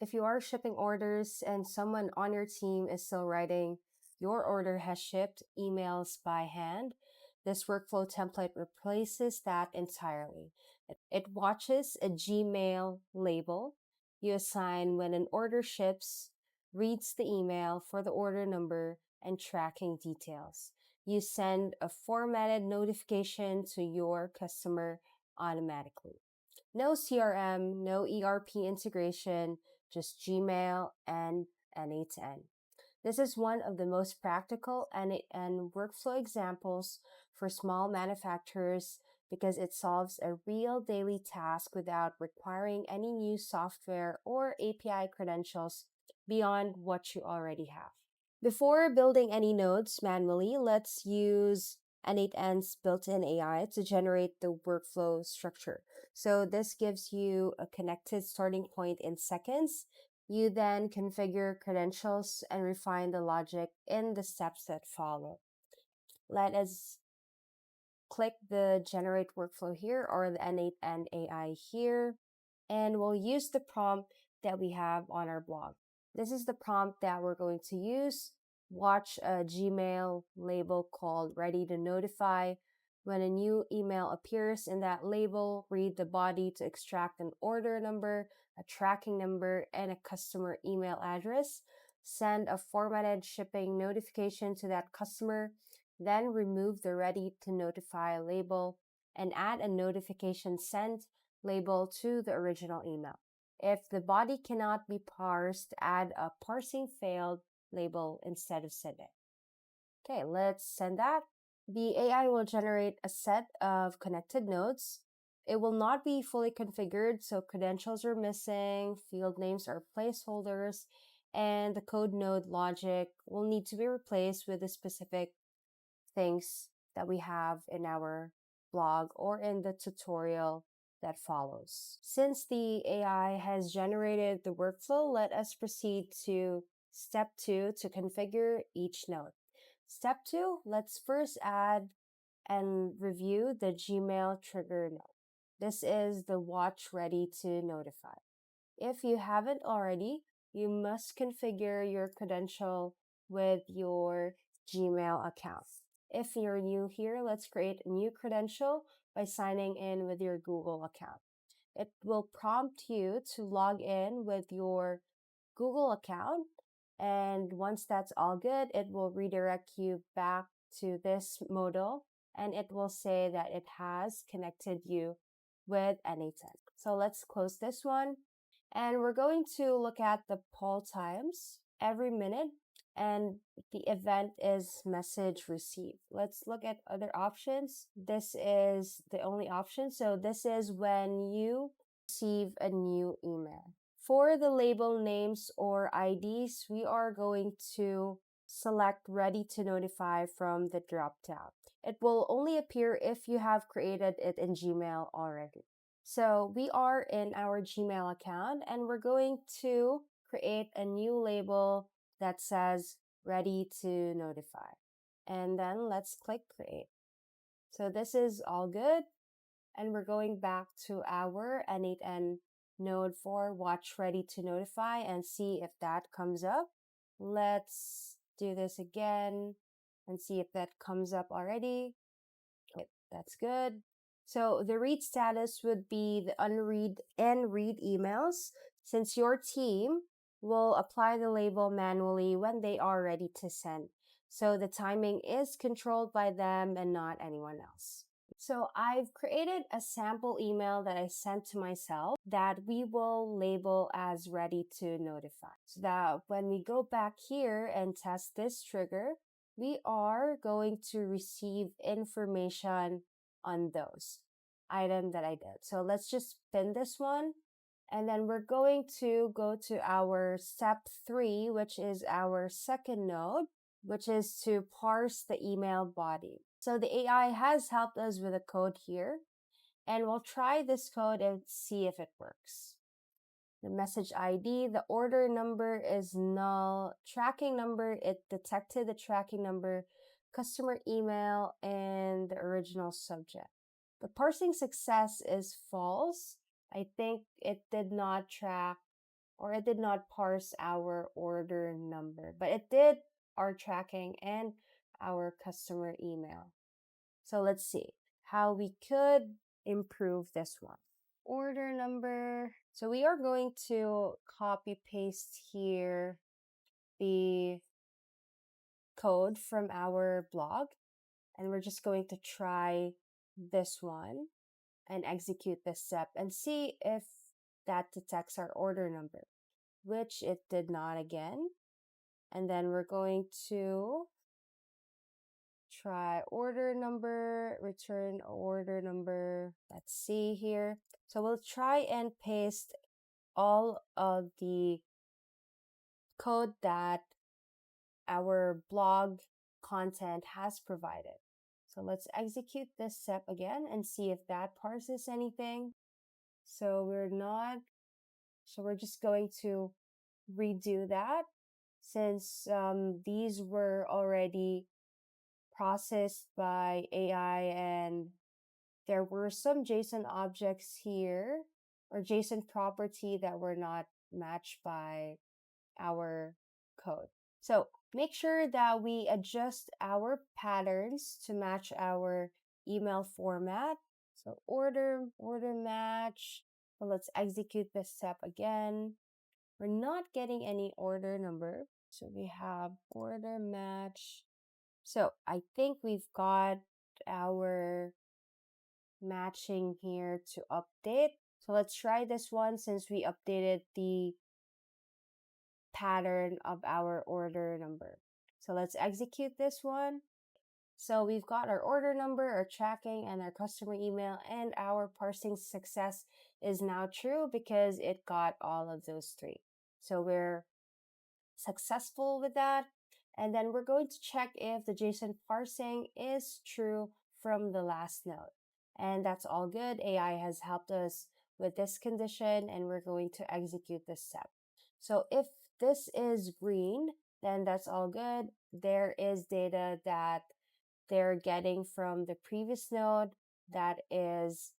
If you are shipping orders and someone on your team is still writing, "Your order has shipped" emails by hand, this workflow template replaces that entirely. It watches a Gmail label you assign when an order ships, reads the email for the order number and tracking details. You send a formatted notification to your customer automatically. No CRM, no ERP integration, just Gmail and n8n. This is one of the most practical and workflow examples for small manufacturers because it solves a real daily task without requiring any new software or API credentials beyond what you already have. Before building any nodes manually, let's use n8n's built-in AI to generate the workflow structure. So this gives you a connected starting point in seconds. You then configure credentials and refine the logic in the steps that follow. Let us click the generate workflow here or the n8n AI here, and we'll use the prompt that we have on our blog. This is the prompt that we're going to use. Watch a Gmail label called "Ready to Notify." When a new email appears in that label, read the body to extract an order number, a tracking number, and a customer email address. Send a formatted shipping notification to that customer. Then remove the "Ready to Notify" label and add a notification sent label to the original email. If the body cannot be parsed, add a parsing failed label instead of send it. Okay, let's send that. The AI will generate a set of connected nodes. It will not be fully configured, so credentials are missing, field names are placeholders, and the code node logic will need to be replaced with the specific things that we have in our blog or in the tutorial that follows. Since the AI has generated the workflow, let us proceed to step 2 to configure each node. Step 2, let's first add and review the Gmail trigger node. This is the watch ready to notify. If you haven't already, you must configure your credential with your Gmail account. If you're new here, let's create a new credential by signing in with your Google account. It will prompt you to log in with your Google account, and once that's all good, it will redirect you back to this modal, and it will say that it has connected you with n8n. So let's close this one, and we're going to look at the poll times every minute, and the event is message received. Let's look at other options. This is the only option. So this is when you receive a new email. For the label names or IDs, we are going to select "Ready to Notify" from the drop-down. It will only appear if you have created it in Gmail already. So we are in our Gmail account, and we're going to create a new label that says "Ready to Notify." And then let's click create. So this is all good. And we're going back to our n8n node for watch "Ready to Notify" and see if that comes up. Let's do this again and see if that comes up already. Okay, that's good. So the read status would be the unread and read emails, since your team will apply the label manually when they are ready to send. So the timing is controlled by them and not anyone else. So I've created a sample email that I sent to myself that we will label as "Ready to Notify." So that when we go back here and test this trigger, we are going to receive information on those items that I did. So let's just pin this one. And then we're going to go to our step 3, which is our second node, which is to parse the email body. So the AI has helped us with a code here, and we'll try this code and see if it works. The message ID, the order number is null, tracking number, it detected the tracking number, customer email, and the original subject. The parsing success is false. I think it did not track or it did not parse our order number, but it did our tracking and our customer email. So let's see how we could improve this one. Order number. So we are going to copy paste here the code from our blog, and we're just going to try this one and execute this step and see if that detects our order number, which it did not again. And then we're going to try order number, return order number. Let's see here. So we'll try and paste all of the code that our blog content has provided. So let's execute this step again and see if that parses anything. So we're just going to redo that since these were already processed by AI and there were some JSON objects here or JSON property that were not matched by our code. So make sure that we adjust our patterns to match our email format. So order match. Well, let's execute this step again. We're not getting any order number. So we have order match. So I think we've got our matching here to update. So let's try this one since we updated the pattern of our order number. So let's execute this one. So we've got our order number, our tracking, and our customer email, and our parsing success is now true because it got all of those three. So we're successful with that. And then we're going to check if the JSON parsing is true from the last node. And that's all good. AI has helped us with this condition, and we're going to execute this step. So if this is green, then that's all good. There is data that they're getting from the previous node that is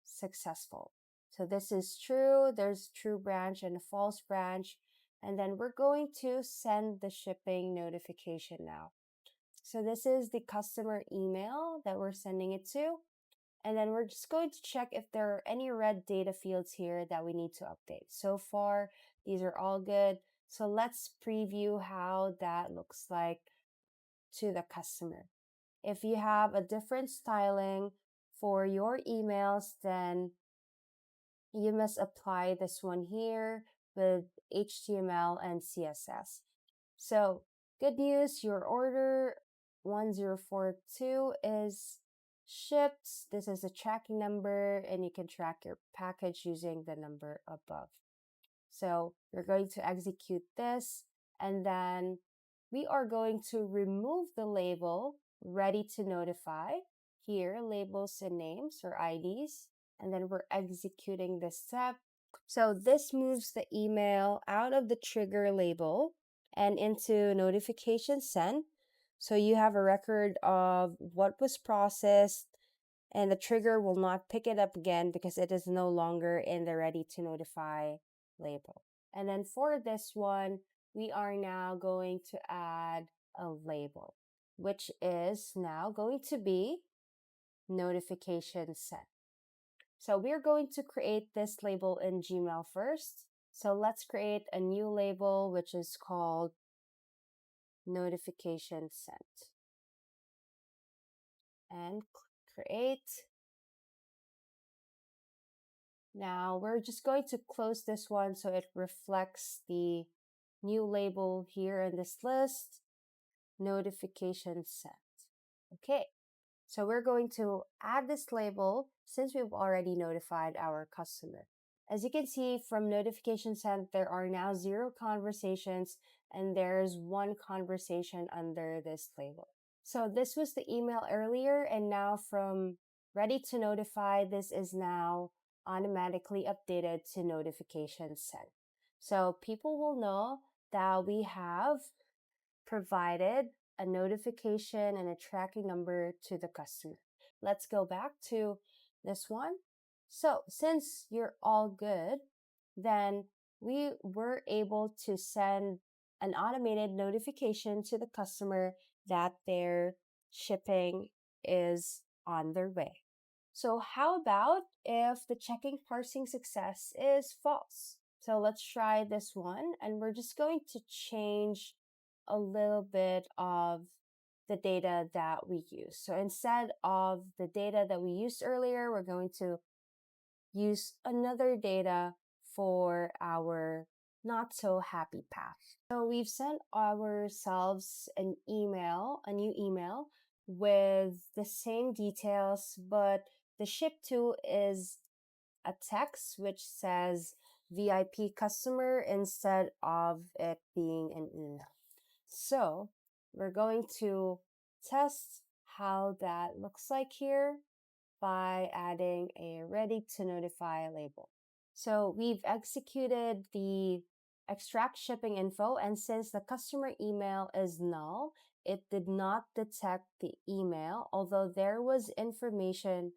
successful. So this is true. There's true branch and a false branch. And then we're going to send the shipping notification now. So this is the customer email that we're sending it to. And then we're just going to check if there are any red data fields here that we need to update. So far, these are all good. So let's preview how that looks like to the customer. If you have a different styling for your emails, then you must apply this one here with HTML and CSS. So good news, your order 1042 is shipped. This is a tracking number and you can track your package using the number above. So you're going to execute this and then we are going to remove the label ready to notify. Here, labels and names or IDs. And then we're executing this step. So this moves the email out of the trigger label and into notification sent. So you have a record of what was processed and the trigger will not pick it up again because it is no longer in the ready to notify label. And then for this one, we are now going to add a label, which is now going to be notification sent. So we're going to create this label in Gmail first. So let's create a new label, which is called notification sent. And create. Now we're just going to close this one so it reflects the new label here in this list, notification sent. Okay, so we're going to add this label since we've already notified our customer. As you can see from notification sent, there are now 0 conversations and there's 1 conversation under this label. So this was the email earlier and now from ready to notify, this is now automatically updated to notification sent. So people will know that we have provided a notification and a tracking number to the customer. Let's go back to this one. So since you're all good, then we were able to send an automated notification to the customer that their shipping is on their way. So how about if the checking parsing success is false? So let's try this one, and we're just going to change a little bit of the data that we use. So instead of the data that we used earlier, we're going to use another data for our not so happy path. So we've sent ourselves an email, a new email with the same details, but the ship to is a text which says VIP customer instead of it being an email. So we're going to test how that looks like here by adding a ready to notify label. So we've executed the extract shipping info, and since the customer email is null, it did not detect the email, although there was information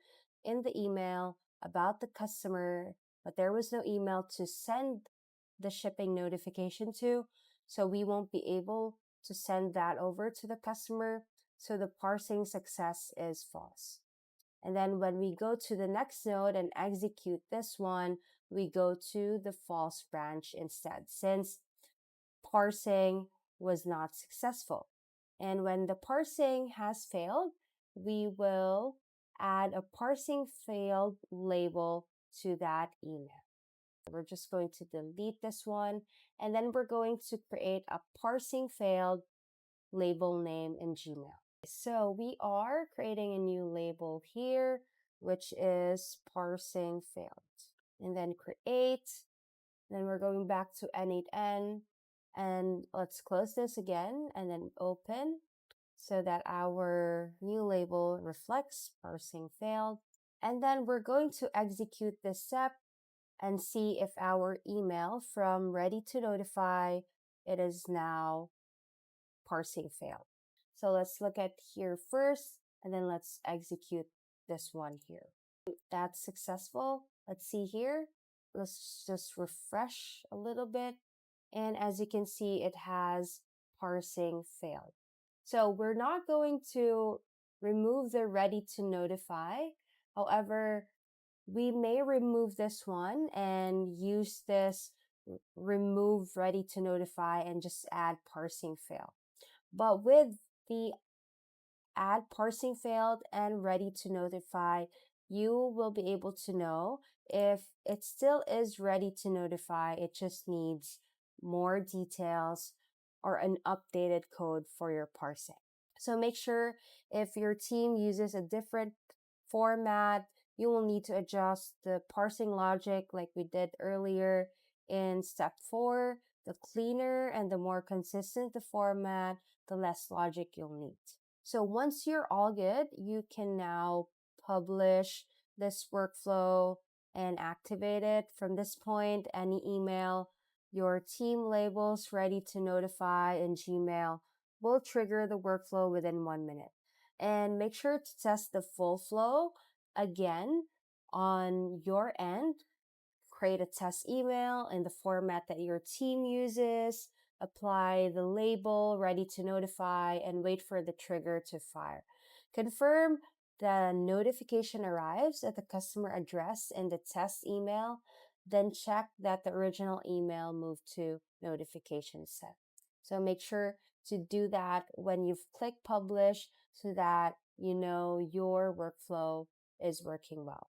in the email about the customer, but there was no email to send the shipping notification to, so we won't be able to send that over to the customer, so the parsing success is false. And then when we go to the next node and execute this one, we go to the false branch instead, since parsing was not successful. And when the parsing has failed, we will add a parsing failed label to that email. We're just going to delete this one, and then we're going to create a parsing failed label name in Gmail. So we are creating a new label here, which is parsing failed. And then create, then we're going back to n8n, and let's close this again and then open so that our new label reflects parsing failed. And then we're going to execute this step and see if our email from ready to notify, it is now parsing failed. So let's look at here first, and then let's execute this one here. That's successful. Let's see here. Let's just refresh a little bit. And as you can see, it has parsing failed. So we're not going to remove the ready to notify. However, we may remove this one and use this remove ready to notify and just add parsing fail. But with the add parsing failed and ready to notify, you will be able to know if it still is ready to notify. It just needs more details or an updated code for your parsing. So make sure if your team uses a different format, you will need to adjust the parsing logic like we did earlier in step 4. The cleaner and the more consistent the format, the less logic you'll need. So once you're all good, you can now publish this workflow and activate it. From this point, any email your team labels ready to notify in Gmail will trigger the workflow within 1 minute. And make sure to test the full flow again on your end. Create a test email in the format that your team uses, apply the label ready to notify, and wait for the trigger to fire. Confirm the notification arrives at the customer address in the test email, then check that the original email moved to notification set. So make sure to do that when you've clicked publish so that you know your workflow is working well.